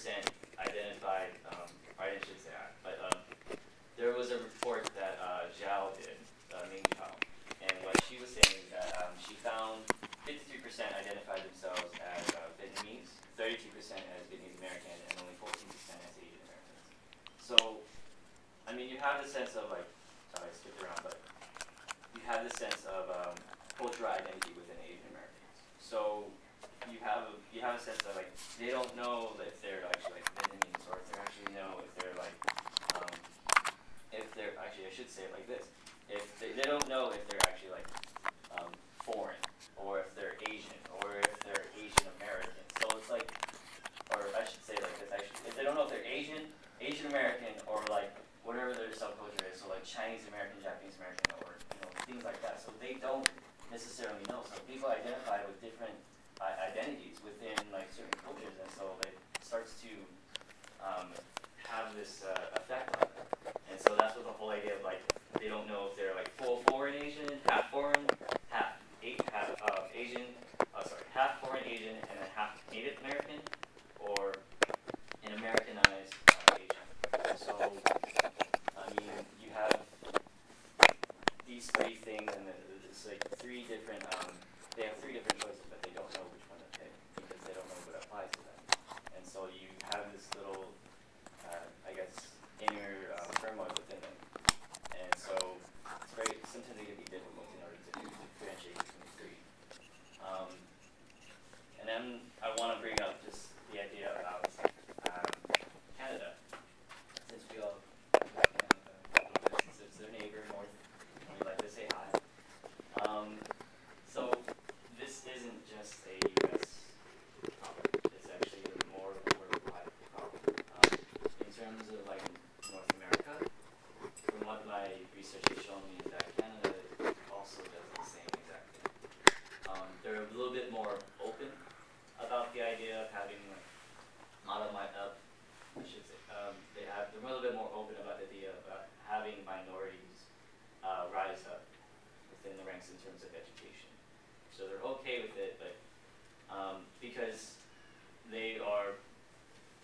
identified, or I shouldn't say that, but there was a report that Zhao did, Ming Zhao, and what she was saying is that she found 53% identified themselves as Vietnamese, 32% as Vietnamese American, and only 14% as Asian Americans. So, I mean, you have the sense of like, sorry, I skipped around, but you have the sense of cultural identity within Asian Americans. So you have a sense of like they don't know if they're actually like Vietnamese or if they actually know if they're actually I should say it like this, if they don't know if they're actually like foreign or if they're Asian or if they're Asian American. So it's like, or I should say it like this actually, if they don't know if they're Asian American, or like whatever their subculture is, so like Chinese American, Japanese American, or things like that. So they don't necessarily know. So people identify with different identities within like certain cultures, and so it starts to have this effect on them. And so that's what the whole idea of like they don't know if they're like full foreign Asian, half foreign, half Asian, half foreign Asian, and then half Native American, or an Americanized Asian. So I mean, you have these three things, and it's like three different. They have three different choices, but they don't know which one to pick because they don't know what applies to them. And so you have this little, I guess, inner turmoil within them. And so it's very sometimes it can be difficult in order to differentiate between the three. And then I want to bring up just the idea about Canada, since we all like Canada, since it's their neighbor north, we like to say hi. So this isn't just a U.S. problem. It's actually more of a worldwide problem. In terms of like North America, from what my research has shown me, is that Canada also does the same exact thing. They're a little bit more open about the idea of having like they're a little bit more open about the idea of having minorities rise up within the ranks in terms of education. So they're okay with it, but because they are,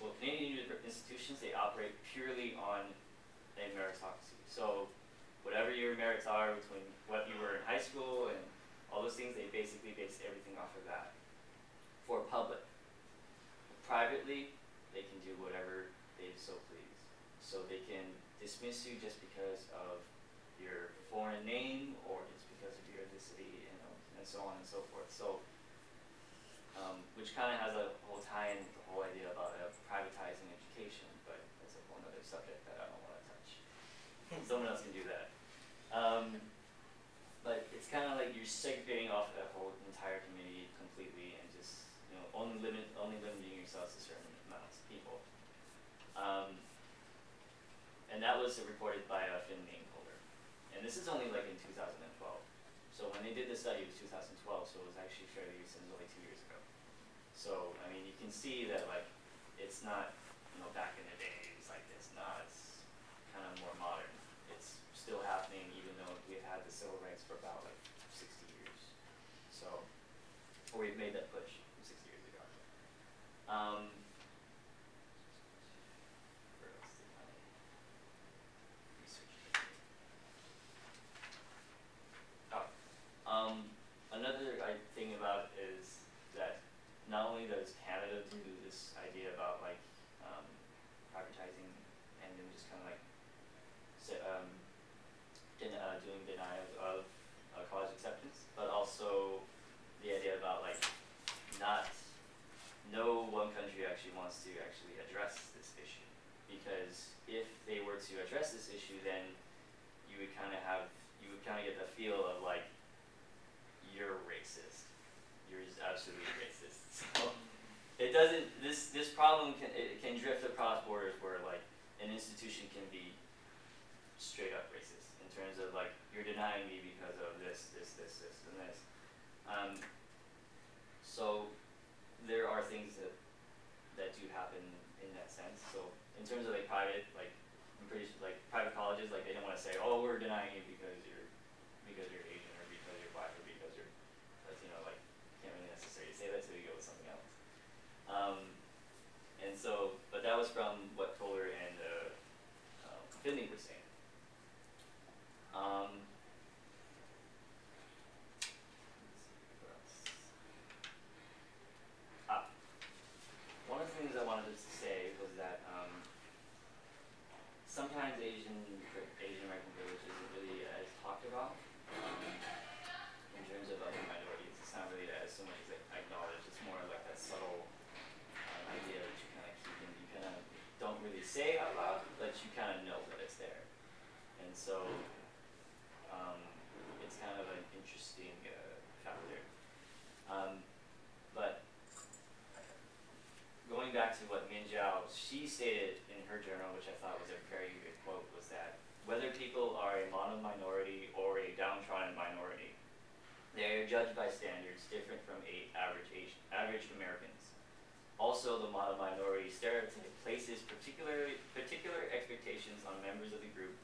well, Canadian institutions, they operate purely on a meritocracy. So whatever your merits are between what you were in high school and all those things, they basically base everything off of that for public. Privately, they can do whatever they so please. So they can dismiss you just because of your foreign name or just because of your ethnicity, and so on and so forth. So, which kind of has a whole tie-in with the whole idea about privatizing education, but that's a whole other subject that I don't want to touch. Someone else can do that. But it's kind of like you're segregating off that whole entire community completely, and just only limiting yourselves to certain amounts of people. And that was reported by Finn Mainholder. And this is only like in 2012. So when they did the study, it was 2012, so it was actually fairly recent, it was only 2 years ago. So, I mean, you can see that like, it's not, back in the day, it's like this. Nah, it's kind of more modern. It's still happening even though we've had the civil rights for about like 60 years. So, or we've made that push 60 years ago. Where else did I research this? Another thing about it is that not only does Canada do this idea about like privatizing and then just kind of like doing denial of college acceptance, but also the idea about like no one country actually wants to actually address this issue, because if they were to address this issue, then you would kind of get the feel of like, you're racist. You're just absolutely racist. So it doesn't. This problem can drift across borders where like an institution can be straight up racist in terms of like, you're denying me because of this, and this. So there are things that do happen in that sense. So in terms of like private, like I'm pretty sure like private colleges, like they don't want to say, oh, we're denying you because you're Asian or because you're black or because you're, like can't really necessarily say that, so you go with something else. And so they're judged by standards different from average Americans. Also, the minority stereotype places particular expectations on members of the group,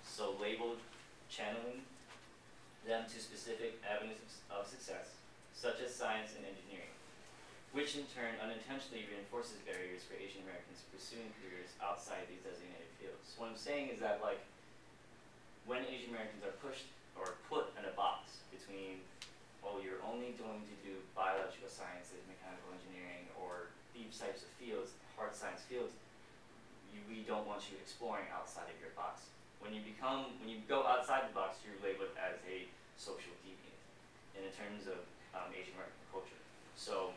so labeled channeling them to specific avenues of success, such as science and engineering, which in turn unintentionally reinforces barriers for Asian Americans pursuing careers outside these designated fields. What I'm saying is that, like, when Asian Americans are pushed or put in a box between, well, you're only going to do biological sciences, mechanical engineering, or these types of fields, hard science fields, we don't want you exploring outside of your box. When you go outside the box, you're labeled as a social deviant in terms of Asian American culture. So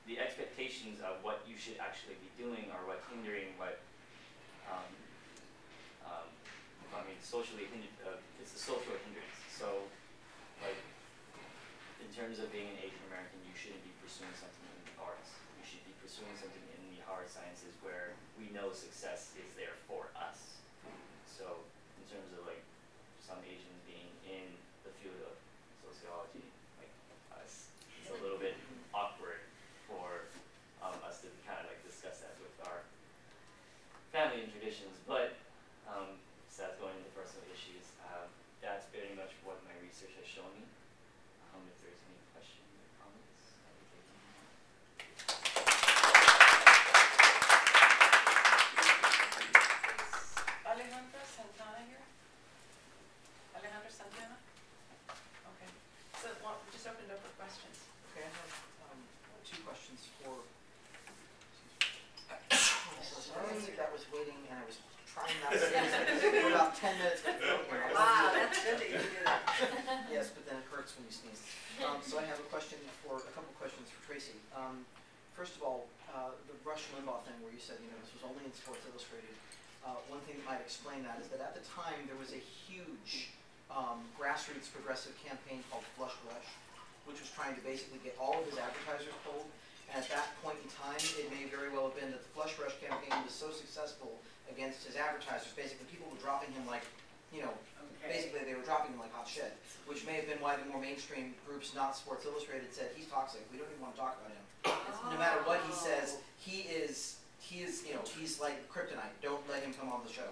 the expectations of what you should actually be doing are what hindering what, it's a social hindrance. So, like, in terms of being an Asian American, you shouldn't be pursuing something in the arts. You should be pursuing something in the hard sciences where we know success is there for us. So, in terms of, like, some Asians being in the field of sociology, like us, it's a little bit awkward for us to kind of, like, discuss that with our family and traditions. But so that's going into personal issues. That's pretty much what my research has shown me. If there's any questions or comments, I'll be taking them. Alejandra Santana here? Alejandra Santana? Okay. So we just opened up for questions. Okay, I have two questions for. That was waiting, and I was trying not to sneeze for about 10 minutes. Wow, that's good that you did that. Yes, but then it hurts when you sneeze. So I have a couple questions for Tracy. First of all, the Rush Limbaugh thing where you said, this was only in Sports Illustrated. One thing that might explain that is that at the time there was a huge grassroots progressive campaign called Flush Rush, which was trying to basically get all of his advertisers pulled. And at that point in time, it may very well have been that the Flush Rush campaign was so successful against his advertisers. Basically, people were dropping him like, basically they were dropping him like hot shit, which may have been why the more mainstream groups, not Sports Illustrated, said he's toxic. We don't even want to talk about him. No matter what he says, he's like kryptonite. Don't let him come on the show.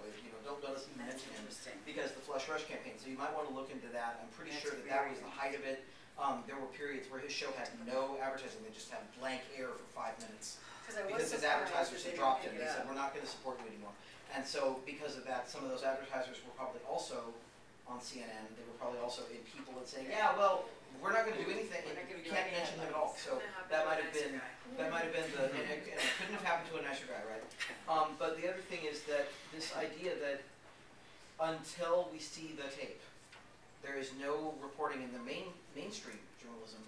Don't let us even mention him because the Flush Rush campaign. So you might want to look into that. I'm pretty sure that was the height of it. There were periods where his show had no advertising. They just had blank air for 5 minutes because his advertisers had dropped him. They said, we're not going to support you anymore. And so because of that, some of those advertisers were probably also on CNN. They were probably also in People and saying, yeah, well, we're not going to do anything. You can't mention him at all. So that might have been the, and it couldn't have happened to a nicer guy, right? But the other thing is that this idea that until we see the tape, there is no reporting in the mainstream journalism.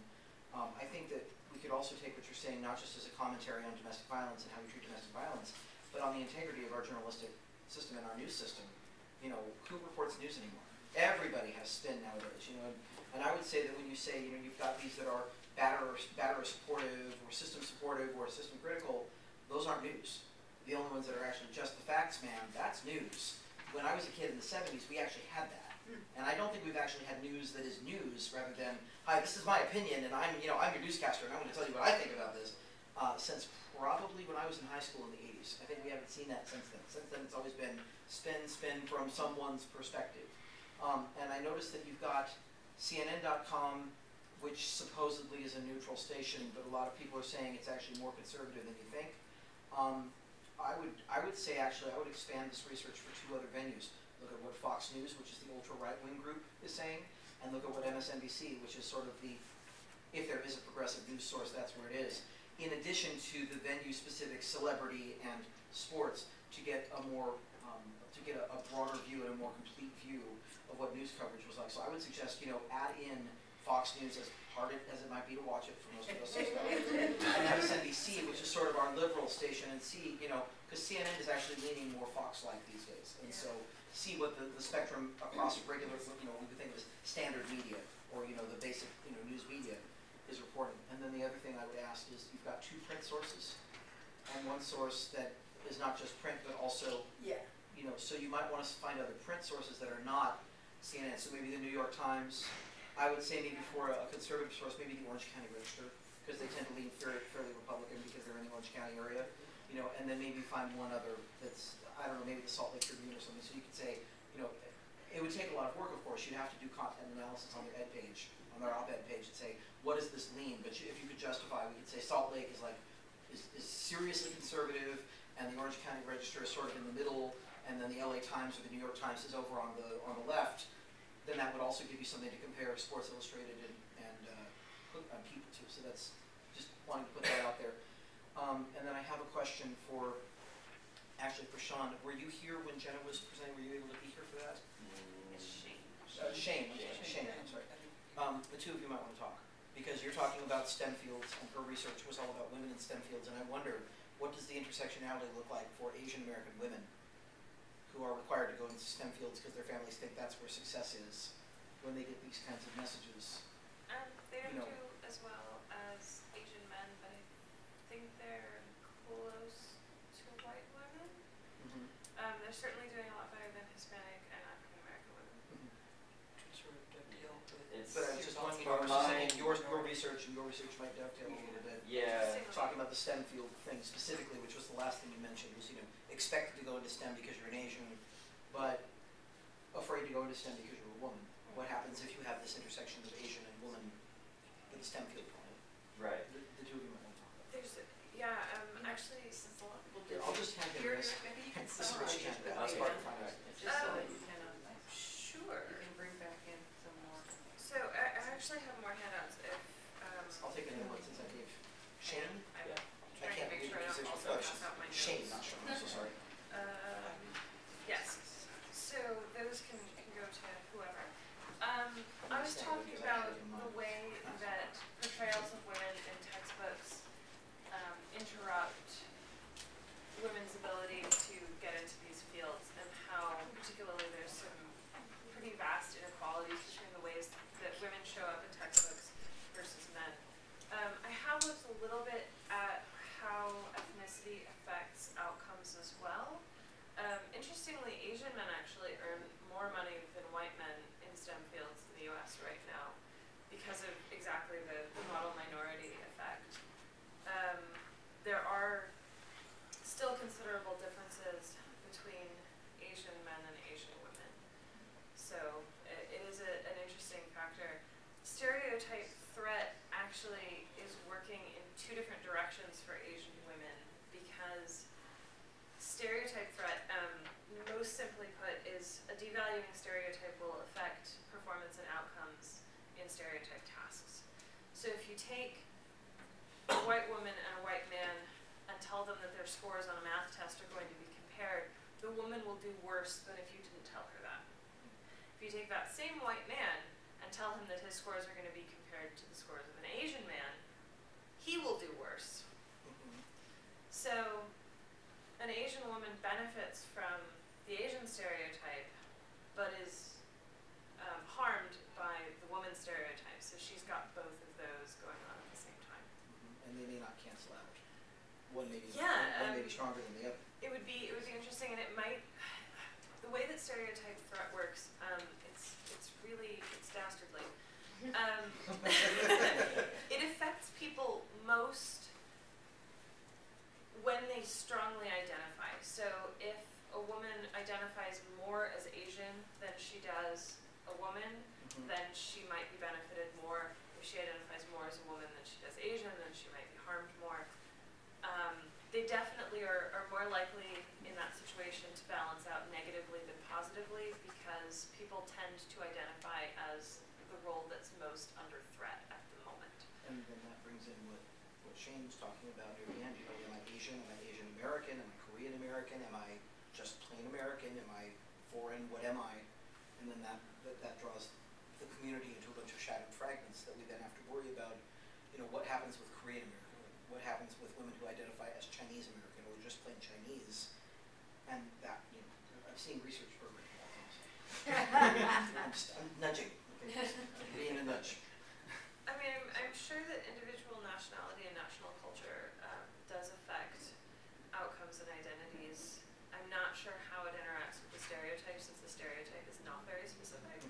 I think that we could also take what you're saying not just as a commentary on domestic violence and how we treat domestic violence, but on the integrity of our journalistic system and our news system. Who reports news anymore? Everybody has spin nowadays, and I would say that when you say, you've got these that are batterer supportive or system critical, those aren't news. The only ones that are actually just the facts, man, that's news. When I was a kid in the 70s, we actually had that. And I don't think we've actually had news that is news rather than, hi, this is my opinion and I'm your newscaster and I'm going to tell you what I think about this. Since probably when I was in high school in the 80s. I think we haven't seen that since then. Since then it's always been spin from someone's perspective. And I noticed that you've got CNN.com, which supposedly is a neutral station, but a lot of people are saying it's actually more conservative than you think. I would say actually I would expand this research for 2 other venues. Look at what Fox News, which is the ultra right-wing group, is saying, and look at what MSNBC, which is sort of the, if there is a progressive news source, that's where it is. In addition to the venue-specific celebrity and sports, to get a more, a broader view and a more complete view of what news coverage was like. So I would suggest, add in Fox News, as hard as it might be to watch it for most of us, and MSNBC, which is sort of our liberal station, and see, because CNN is actually leaning more Fox-like these days, and so see what the spectrum across regular, we would think of as standard media, or the basic, news media is reporting. And then the other thing I would ask is, you've got 2 print sources, and one source that is not just print, but also, so you might want to find other print sources that are not CNN. So maybe the New York Times, I would say maybe for a conservative source, maybe the Orange County Register, because they tend to lean fairly Republican because they're in the Orange County area, and then maybe find one other that's, I don't know, maybe the Salt Lake Tribune or something, so you could say, it would take a lot of work, of course. You'd have to do content analysis on their ed page, on their op-ed page, and say, what does this lean? But if you could justify, we could say Salt Lake is seriously conservative, and the Orange County Register is sort of in the middle, and then the LA Times or the New York Times is over on the left. Then that would also give you something to compare Sports Illustrated and People to. So that's just wanting to put that out there. And then I have a question for Sean. Were you here when Jenna was presenting? Were you able to be here for that? Shane, I'm sorry. The two of you might want to talk, because you're talking about STEM fields, and her research was all about women in STEM fields, and I wonder, what does the intersectionality look like for Asian American women who are required to go into STEM fields because their families think that's where success is, when they get these kinds of messages? They don't do as well as Asian men, but I think they're close to white women. Mm-hmm. They're certainly doing a lot better than Hispanic and African American women. Mm-hmm. Sort of dovetail with But I was just wondering, your research and your research might dovetail a little bit. Yeah. Talking about the STEM field thing specifically, which was the last thing you mentioned, was expected to go into STEM because you're an Asian, but afraid to go into STEM because you're a woman. What happens if you have this intersection of Asian and woman in the STEM field? Right. The two of you might want to talk about. Actually, since a lot of people Here, I'll just hand him this. Maybe you can This is what summarize she it, handed but out. That's we part can- of the finance. just so that you can, sure. you can bring back in some more. So I actually have more handouts if, I'll take another one since I gave Shane. I'm Yeah. I trying to can't make read sure I the don't position. also pass out my notes. Shane, not Sean. I'm so sorry. Yes, so those can go to whoever. I was talking about the way that portrayals of women in textbooks interrupt women's ability to get into these fields, and how particularly there's some pretty vast inequalities between the ways that women show up in textbooks versus men. I have looked a little bit at how ethnicity affects outcomes as well. Interestingly, Asian men actually earn more money than white men in STEM fields in the US right now because of exactly the model minority effect. There are still considerable differences between Asian men and Asian women. So it is an interesting factor. Stereotype threat actually is working in two different directions for Asian women, because stereotype threat, most simply put, is a devaluing stereotype will affect performance and outcomes in stereotype tasks. So if you take a white woman and a white man and tell them that their scores on a math test are going to be compared, the woman will do worse than if you didn't tell her that. If you take that same white man and tell him that his scores are going to be compared to the scores of an Asian man, he will do worse. So an Asian woman benefits from the Asian stereotype, but is harmed by the woman stereotype. So she's got both of those going on at the same time. And they may not cancel out. One may be stronger than the other. It would be interesting, and it might. The way that stereotype threat works, it's dastardly. It affects people most when they strongly identify. So if a woman identifies more as Asian than she does a woman, then she might be benefited more. If she identifies more as a woman than she does Asian, then she might be harmed more. They definitely are more likely in that situation to balance out negatively than positively, because people tend to identify as the role that's most under threat at the moment. And then that brings in what Shane was talking about near the end. Am I Asian? Am I Asian American? Am I Korean American? Am I just plain American? Am I foreign? What am I? And then that draws the community into a bunch of shattered fragments that we then have to worry about. What happens with Korean American? What happens with women who identify as Chinese American or just plain Chinese? And that, I've seen research for it. I'm nudging. Okay? I'm being a nudge. I mean, I'm sure that individual nationality and national culture does affect outcomes and identities. I'm not sure how it interacts with the stereotype, since the stereotype is not very specific.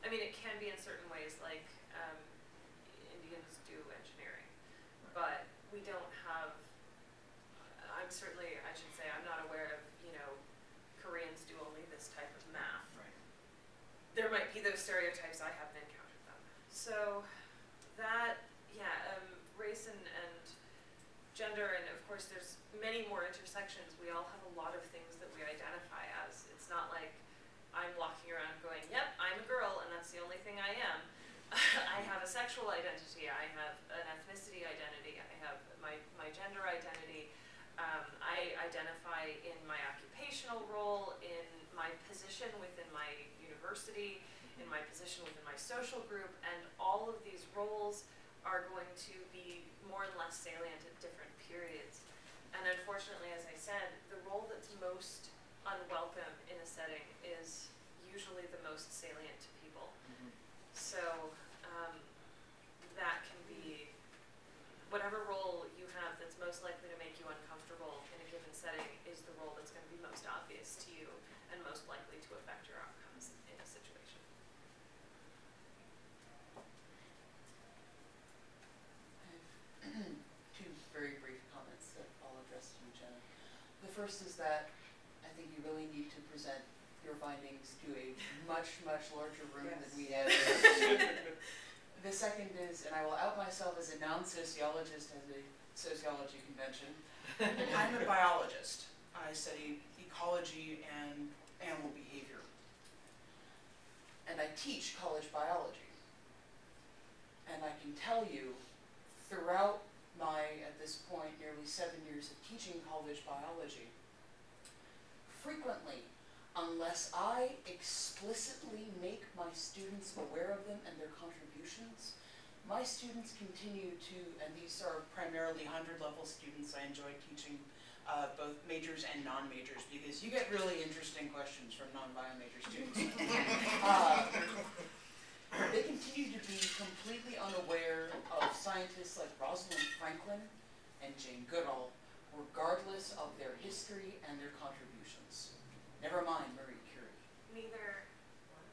I mean, it can be in certain ways, like Indians do engineering, but we don't have, I'm certainly, I should say, I'm not aware of, Koreans do only this type of math. Right. There might be those stereotypes, I haven't encountered them. So that, race and gender, and of course there's many more intersections. We all have a lot of things that we identify as. It's not like I'm walking around going, yep, I'm a girl and that's the only thing I am. I have a sexual identity, I have an ethnicity identity, I have my gender identity. I identify in my occupational role, in my position within my university, in my position within my social group, and all of these roles are going to be more and less salient at different periods. And unfortunately, as I said, the role that's most unwelcome in a setting is usually the most salient to people. So that can be whatever role you have that's most likely to make you uncomfortable in a given setting is the role that's going to be most obvious to you and most likely to affect your outcomes in a situation. Two very brief comments that I'll address to you, Jenna. The first is that I think you really need to present your findings to a much, much larger room than we have. The second is, and I will out myself as a non-sociologist at a sociology convention. I'm a biologist. I study ecology and animal behavior. And I teach college biology. And I can tell you, throughout my, at this point, nearly 7 years of teaching college biology, frequently, unless I explicitly make my students aware of them and their contributions, my students continue to, and these are Primarily 100-level students. I enjoy teaching both majors and non-majors because you get really interesting questions from non-bio major students. They continue to be completely unaware of scientists like Rosalind Franklin and Jane Goodall, regardless of their history and their contributions. Never mind Marie Curie. Neither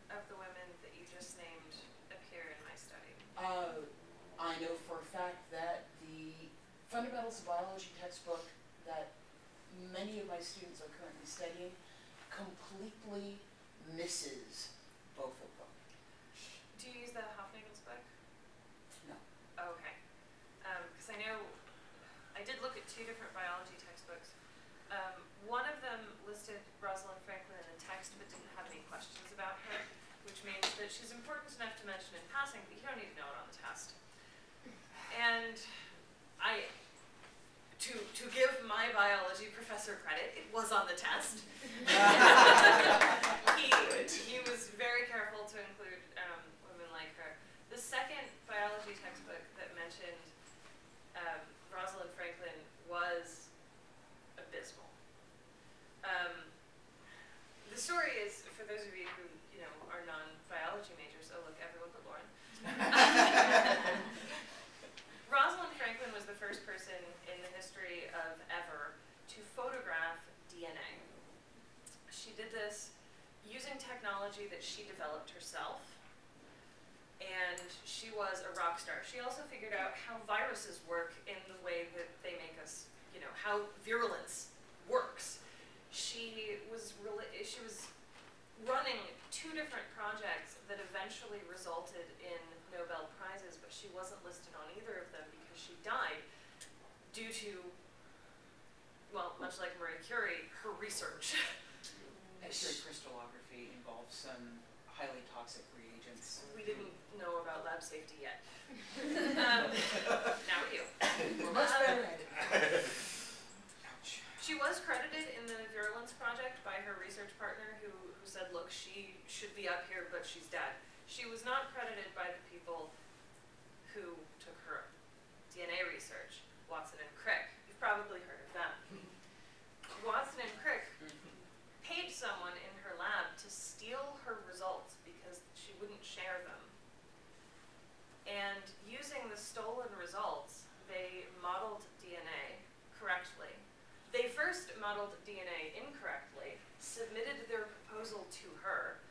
of the women that you just named appear in my study. I know for a fact that the Fundamentals of Biology textbook that many of my students are currently studying completely misses both of them. Do you use the Hofnagel's book? No. Oh, okay. Because I know I did look at two different biology textbooks. One of them listed Rosalind Franklin in the text but didn't have any questions about her, which means that she's important enough to mention in passing, but you don't need to know it on the test. And to give my biology professor credit, it was on the test. he was very careful to include women like her. The second biology textbook that mentioned Rosalind Franklin was abysmal. The story is, for those of you who are non-biology majors, oh look, everyone but Lauren. Rosalind Franklin was the first person in the history of ever to photograph DNA. She did this using technology that she developed herself, and she was a rock star. She also figured out how viruses work in the way that they make us, how virulence works. She was running two different projects that eventually resulted in Nobel Prizes, but she wasn't listed on either of them because she died due to, well, much like Marie Curie, her research. X-ray crystallography involves some highly toxic reagents. We didn't know about lab safety yet. Now we do. We're much better at it. Ouch. She was credited in the virulence project by her research partner who said, look, she should be up here, but she's dead. She was not credited by the people who took her DNA research, Watson and Crick. You've probably heard of them. Watson and Crick paid someone in her lab to steal her results because she wouldn't share them. And using the stolen results, they modeled DNA correctly. They first modeled DNA incorrectly, submitted their proposal to her.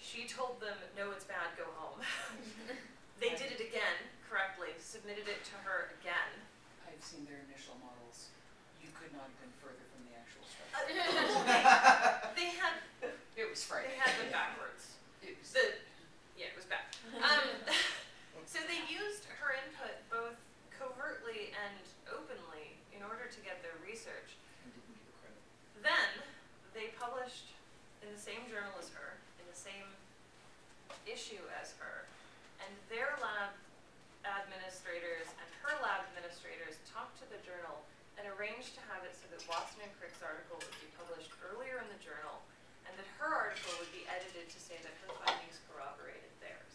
She She told them, no, it's bad, go home. They did it again, correctly, submitted it to her again. I've seen their initial models. You could not have been further from the actual structure. They had, It was frightening. they had them backwards. It was, Yeah, it was bad. So they used her input both covertly and openly in order to get their research. And didn't give her credit. Then they published in the same journal as her, in the same issue as her, and their lab administrators and her lab administrators talked to the journal and arranged to have it so that Watson and Crick's article would be published earlier in the journal, and that her article would be edited to say that her findings corroborated theirs.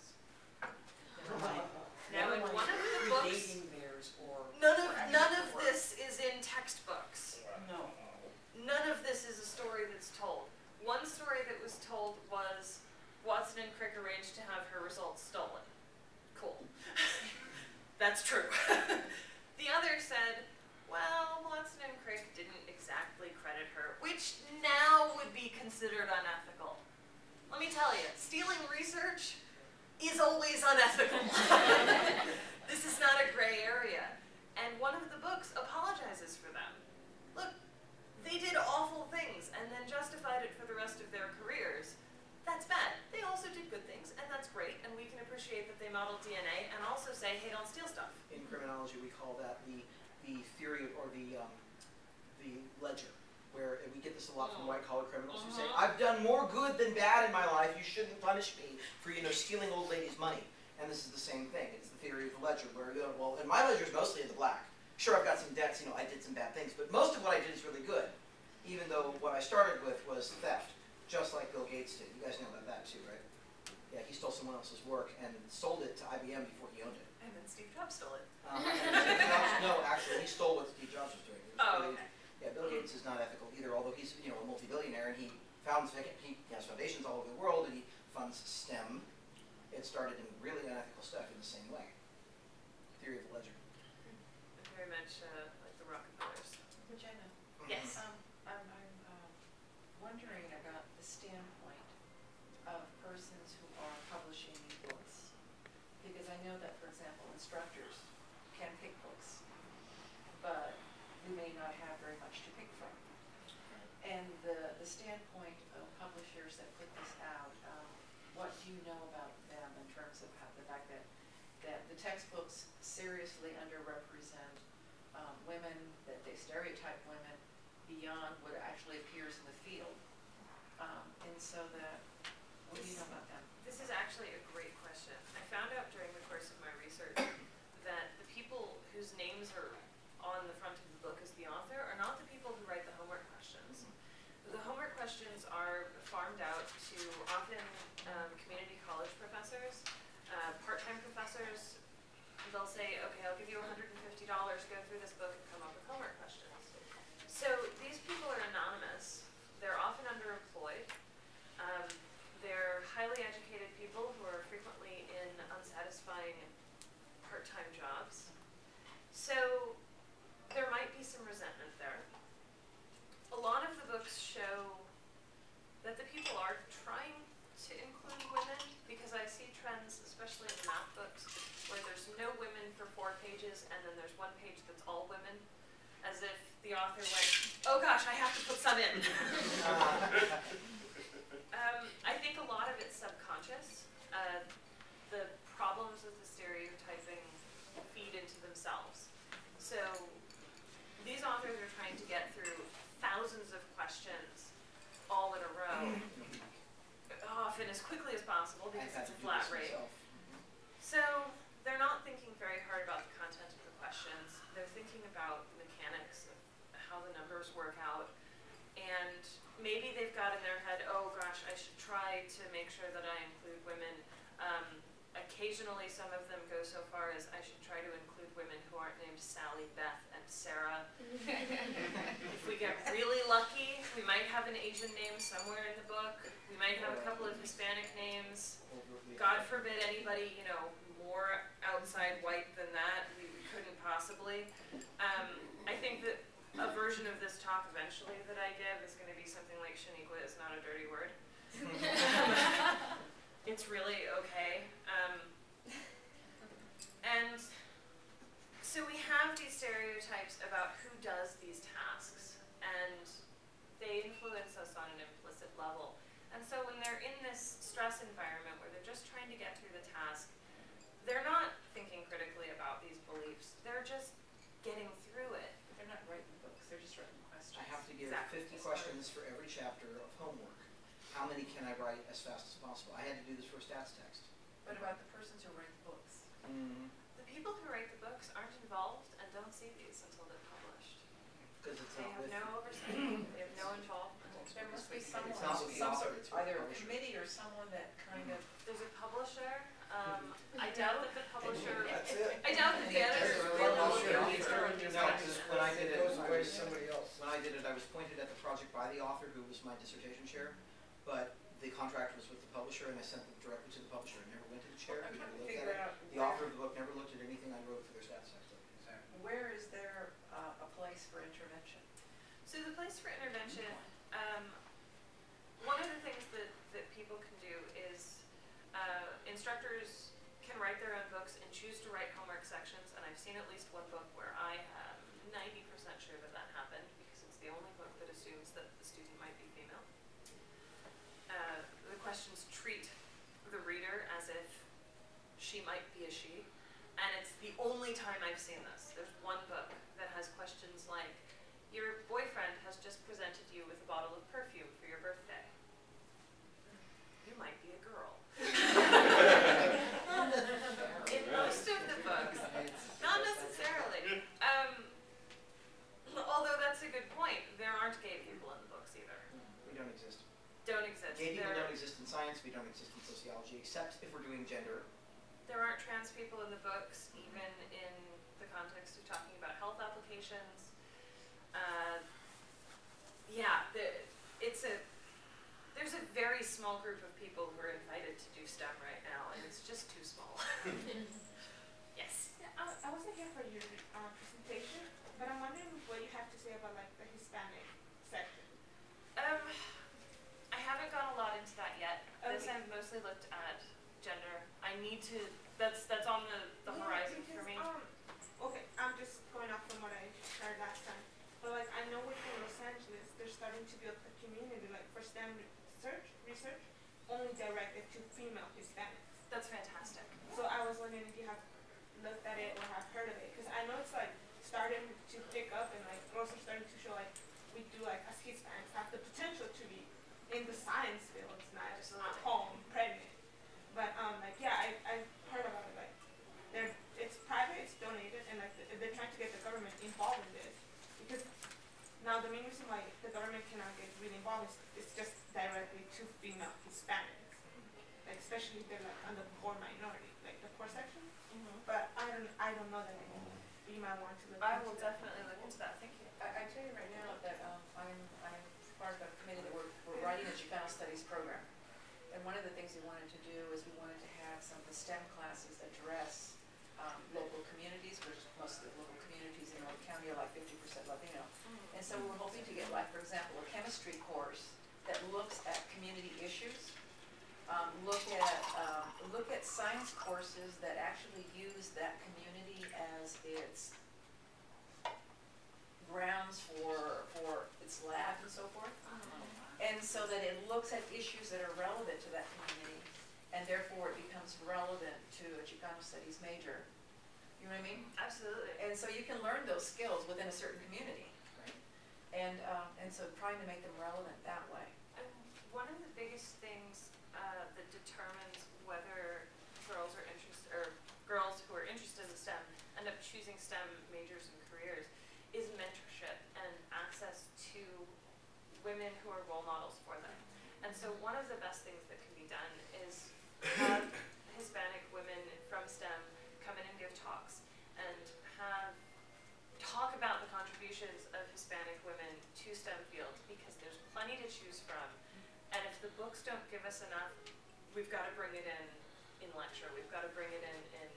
Now in one of the books, predating theirs or. none of this is in textbooks. No. None of this is a story that's told. One story that was told was Watson and Crick arranged to have her results stolen. Cool. That's true. The other said, well, Watson and Crick didn't exactly credit her, which now would be considered unethical. Let me tell you, stealing research is always unethical. This is not a gray area. And one of the books apologizes for them. Look, they did awful things and then justified it for the rest of their careers. That's bad. They also did good things, and that's great, and we can appreciate that they modeled DNA and also say, hey, don't steal stuff. In criminology, we call that the theory or the ledger, where we get this a lot from white-collar criminals who say, I've done more good than bad in my life, you shouldn't punish me for, stealing old ladies' money. And this is the same thing. It's the theory of the ledger, where, well, and my ledger is mostly in the black. Sure, I've got some debts, I did some bad things, but most of what I did is really good, even though what I started with was theft, just like Bill Gates did. You guys know about that too, right? Yeah, he stole someone else's work and sold it to IBM before he owned it. And then Steve Jobs stole it. No, actually, he stole what Steve Jobs was doing. It was Oh, really- okay. Yeah, Bill Gates is not ethical either, although he's a multi-billionaire and he has foundations all over the world and he funds STEM. It started in really unethical stuff in the same way. Theory of the ledger. Very much like the Rockefellers. Regina. Yes. I'm wondering about the standpoint of persons who are publishing books. Because I know that, for example, instructors can pick books, but we may not have very much to pick from. And the standpoint of publishers that put this out, what do you know about them in terms of how the fact that the textbooks seriously underrepresent women, that they stereotype women beyond what actually appears in the field? And so what do you know about them? This is actually a great question. I found out during the course of my research that the people whose names are on the front of the book as the author are not the people who write the homework questions. The homework questions are farmed out to often community college professors, part-time professors. They'll say, okay, I'll give you $150, go through this book and come up with homework questions. So these people are anonymous. They're often underemployed. They're highly educated people who are frequently in unsatisfying part-time jobs. So there might be some resentment there. A lot of the books show that the people are trying to include women, because I see trends, especially in the math books, where there's no women for 4 pages and then there's 1 page that's all women, as if the author went, oh gosh, I have to put some in. I think a lot of it's subconscious. The problems with the stereotyping feed into themselves. So these authors are trying to get through thousands of questions all in a row, often as quickly as possible because it's a flat rate. So they're not thinking very hard about the content of the questions. They're thinking about mechanics of how the numbers work out. And maybe they've got in their head, oh gosh, I should try to make sure that I include women. Occasionally some of them go so far as I should try to include women who aren't named Sally, Beth, and Sarah. If we get really lucky, we might have an Asian name somewhere in the book. We might have a couple of Hispanic names. God forbid anybody, more outside white than that. We couldn't possibly. I think that a version of this talk eventually that I give is going to be something like Shaniqua is not a dirty word. about who does these tasks, and they influence us on an implicit level. And so when they're in this stress environment where they're just trying to get through the task, they're not thinking critically about these beliefs. They're just getting through it. They're not writing books, they're just writing questions. I have to give Exactly. 50 questions for every chapter of homework. How many can I write as fast as possible? I had to do this for a stats text. What about the persons who write the books? The people who write the books aren't involved and don't see these until they're published. Because it's They not have with no oversight. They have no involvement. There must be someone, It's not with the some author, sort, it's with the either a publisher. committee or someone that kind of. There's a publisher. I doubt that the publisher. That's it. I doubt that the editors really know what the needs are. No, because when I did it, Goes away to somebody else. when I did it, I was pointed at the project by the author, who was my dissertation chair, but the contract was with the publisher, and I sent it directly to the publisher. It never went to the chair. I'm He trying never to looked figure at it. out The author of the book never looked at anything I wrote for their stats text. where is there a place for intervention? So the place for intervention, one of the things that people can do is instructors can write their own books and choose to write homework sections, and I've seen at least one book where I am 90% sure that that happened because it's the only book that assumes that the student might be female. The questions treat the reader as if she might be a she, and it's the only time I've seen this. There's one book that has questions like, your boyfriend has just presented you with a bottle of perfume for your birthday. You might be a girl. In most of the books, not necessarily. Although that's a good point. There aren't gay people in the books either. We don't exist. Don't exist. Gay people There- don't exist in science, we don't exist in sociology, except if we're doing gender. There aren't trans people in the books, even in the context of talking about health applications. There's a very small group of people who are invited to do STEM right now, and it's just too small. Yes. Yeah, I wasn't here for your presentation, but I'm wondering what you have to say about like the Hispanic section. I haven't gone a lot into that yet. This Okay. I've mostly looked at gender. I need to. That's on the horizon for me. Okay, I'm just going off from what I heard last time. But like I know within Los Angeles, there's starting to build a community like for STEM research only directed to female Hispanics. That's fantastic. So I was wondering if you have looked at it or have heard of it, because I know it's like starting to pick up and like girls are starting to show like we do like as Hispanics have the potential to be in the science fields, not just at Absolutely. home pregnant. But like yeah, I've heard about it. Like it's private, it's donated, and like they're trying to get the government involved in this because now the main reason why the government cannot get really involved is just directly to female Hispanics, like especially if they're like on the poor minority, like the poor section. But I don't know that anymore. You might want to look I into will that. definitely look into that. Thank you. I tell you right now that I'm part of a committee that we're writing a Chicano Studies program. And one of the things we wanted to do is we wanted to have some of the STEM classes address local communities, which most of the local communities in North County are like 50% Latino. And so we're hoping to get like, for example, a chemistry course that looks at community issues. Look at science courses that actually use that community as its grounds for its lab and so forth. And so that it looks at issues that are relevant to that community, and therefore it becomes relevant to a Chicano Studies major. You know what I mean? Absolutely. And so you can learn those skills within a certain community. Right. And so trying to make them relevant that way. And one of the biggest things that determines whether girls who are interested in STEM end up choosing STEM majors and careers is mentorship and access to women who are role models for them. And so one of the best things that can be done is have Hispanic women from STEM come in and give talks and talk about the contributions of Hispanic women to STEM fields, because there's plenty to choose from. And if the books don't give us enough, we've got to bring it in lecture. We've got to bring it in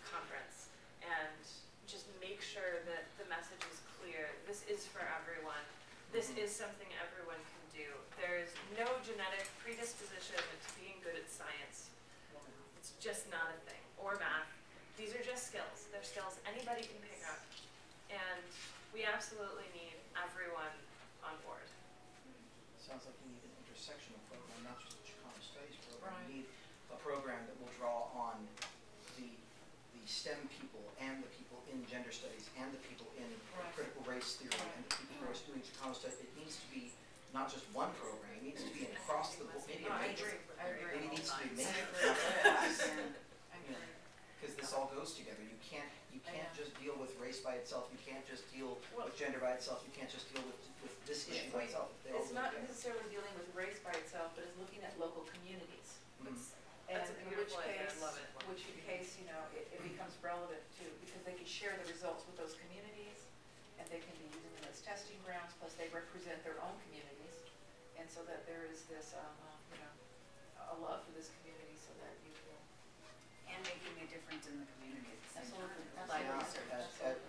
conference, and just make sure that the message is clear. This is for everyone. This is something everyone can do. There is no genetic predisposition to being good at science. It's just not a thing. Or math. These are just skills. They're skills anybody can pick up. And we We absolutely need everyone on board. Sounds like you need an intersectional program, not just a Chicano Studies program. Right. You need a program that will draw on the STEM people and the people in gender studies and the people in Right. critical race theory and the people who are doing Chicano studies. It needs to be not just one program, it needs to be across the board, maybe a I major. agree, I agree. Maybe it needs to be a I major, agree. not a class. I agree. Because this all goes together. You can't Yeah. just deal with race by itself. You can't just deal with gender by itself. You can't just deal with this issue by itself. They all It's go not together. necessarily dealing with race by itself, but it's looking at local communities. Mhm. And That's a in which beautiful idea. I case, love it. it becomes relevant too, because they can share the results with those communities, and they can be using them as testing grounds, plus they represent their own communities. And so that there is this, a love for this community so that you can. And making a difference in the community at the same Absolutely. time. Like Yeah, research.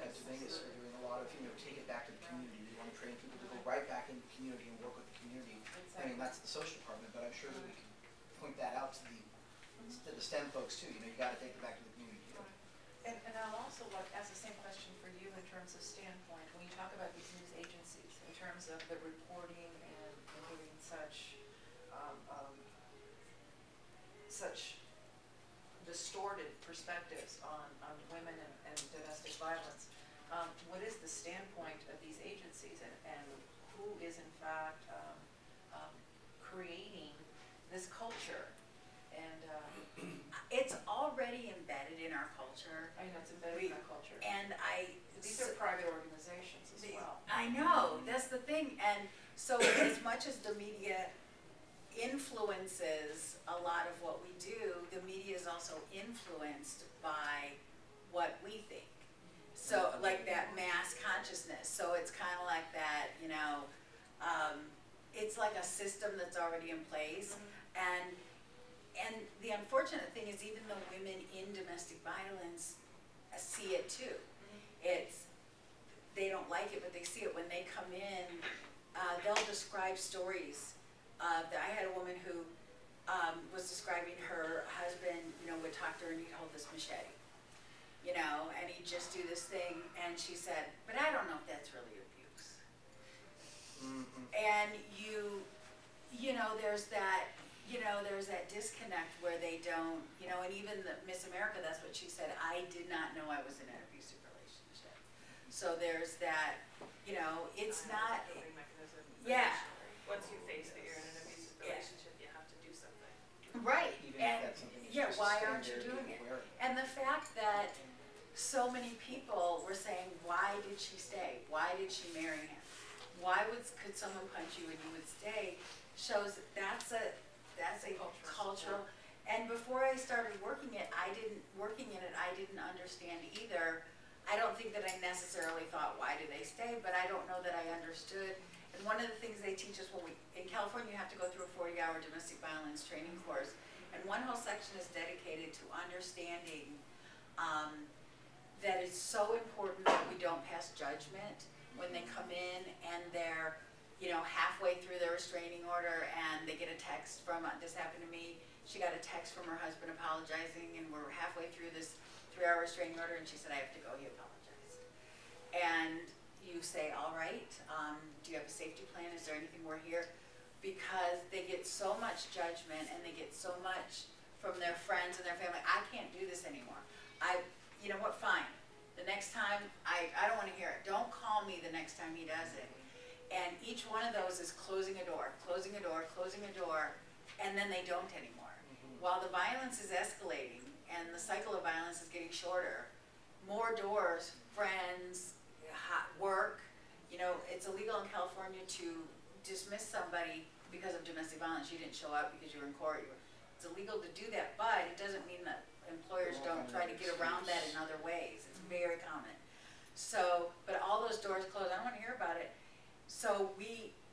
at Dominguez, we're doing a lot of, take it back to the community. We want to train people to go right back into the community and work with the community. I mean, that's the social department, but I'm sure that we can point that out to the STEM folks too. You gotta take it back to the community. And I'll also like ask the same question for you in terms of standpoint, when you talk about these news agencies, in terms of the reporting and giving such, such distorted perspectives on women and domestic violence. What is the standpoint of these agencies and who is in fact creating this culture? And It's already embedded in our culture, I know it's embedded in our culture. and These are private organizations as well. I know, that's the thing, and so as much as the media influences a lot of what we do, the media is also influenced by what we think. So like that mass consciousness, so it's kind of like that, it's like a system that's already in place, and the unfortunate thing is even though women in domestic violence see it too, they don't like it, but they see it when they come in. They'll describe stories. I had a woman who was describing her husband, would talk to her and he'd hold this machete, and he'd just do this thing, and she said, but I don't know if that's really abuse. Mm-hmm. And there's that disconnect where they don't, and even the Miss America, that's what she said, I did not know I was in an abusive relationship. So there's that, it's not, Mechanism. yeah. Once you face that you're in an abusive relationship, you have to do something. Right, Even and, if that's something that's yeah, just why staying aren't you there, doing being it? aware of And the fact that so many people were saying, why did she stay? Why did she marry him? Could someone punch you and you would stay? Shows that's a cultural. And before I started working in it, I didn't understand either. I don't think that I necessarily thought, why do they stay? But I don't know that I understood. And one of the things they teach us in California, you have to go through a 40-hour domestic violence training course. And one whole section is dedicated to understanding that it's so important that we don't pass judgment when they come in and they're, halfway through their restraining order and they get a text from, this happened to me, she got a text from her husband apologizing, and we're halfway through this 3-hour restraining order, and she said, I have to go, he apologized. And you say, all right, do you have a safety plan? Is there anything we're here? Because they get so much judgment and they get so much from their friends and their family, I can't do this anymore. You know what, fine. The next time, I don't want to hear it. Don't call me the next time he does it. And each one of those is closing a door, closing a door, closing a door, and then they don't anymore. While the violence is escalating and the cycle of violence is getting shorter, more doors, friends, work, it's illegal in California to dismiss somebody because of domestic violence. You didn't show up because you were in court. It's illegal to do that, but it doesn't mean that employers don't try to get around that in other ways. It's very common. So, but all those doors closed. I don't want to hear about it. So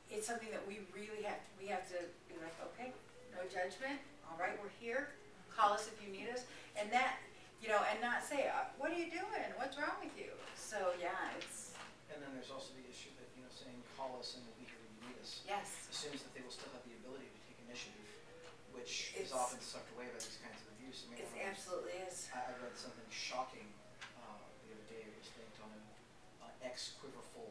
it's something that we really have to be like, okay, no judgment. All right, we're here. Call us if you need us. And that, and not say, what are you doing? What's wrong with you? So yeah, it's. And then there's also the issue that, saying call us and we'll be here when you need us. Yes. Assumes that they will still have the ability to take initiative, which is often sucked away by these kinds of abuse. It absolutely is. I read something shocking the other day. It was linked on a ex-Quiverful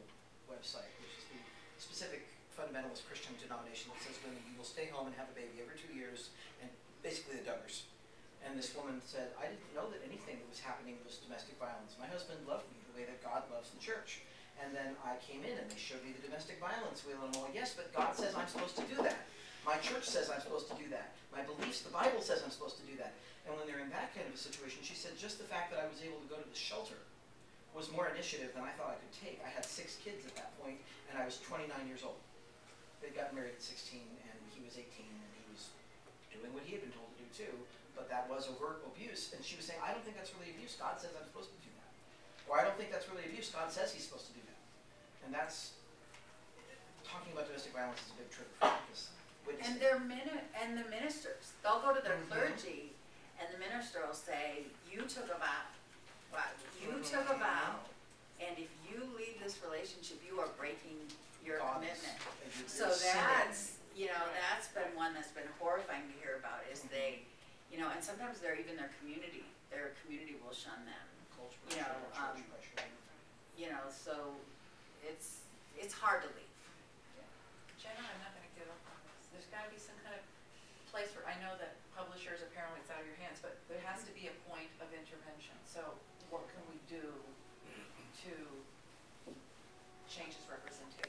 website, which is the specific fundamentalist Christian denomination that says women, you will stay home and have a baby every 2 years, and basically the Duggars. And this woman said, I didn't know that anything that was happening was domestic violence. My husband loved me the way that God loves the church. And then I came in and they showed me the domestic violence wheel, and I'm all, yes, but God says I'm supposed to do that. My church says I'm supposed to do that. My beliefs, the Bible says I'm supposed to do that. And when they're in that kind of a situation, she said, just the fact that I was able to go to the shelter was more initiative than I thought I could take. I had 6 kids at that point, and I was 29 years old. They'd gotten married at 16, and he was 18, and he was doing what he had been told to do too, but that was overt abuse. And she was saying, I don't think that's really abuse. God says I'm supposed to do that. Or I don't think that's really abuse. God says he's supposed to do that. And that's, talking about domestic violence is a big trick for because And the ministers, they'll go to their clergy, and the minister will say, you took a vow. Wow, you took a vow, and if you leave this relationship, you are breaking your commitment. So that's, that's been one that's been horrifying to hear about, is they, and sometimes they're even their community will shun them. So it's hard to leave. Jenna, I'm not gonna give up on this. There's gotta be some kind of place where, I know that publishers, apparently it's out of your hands, but there has to be a point of intervention. So what can we do to change this representation?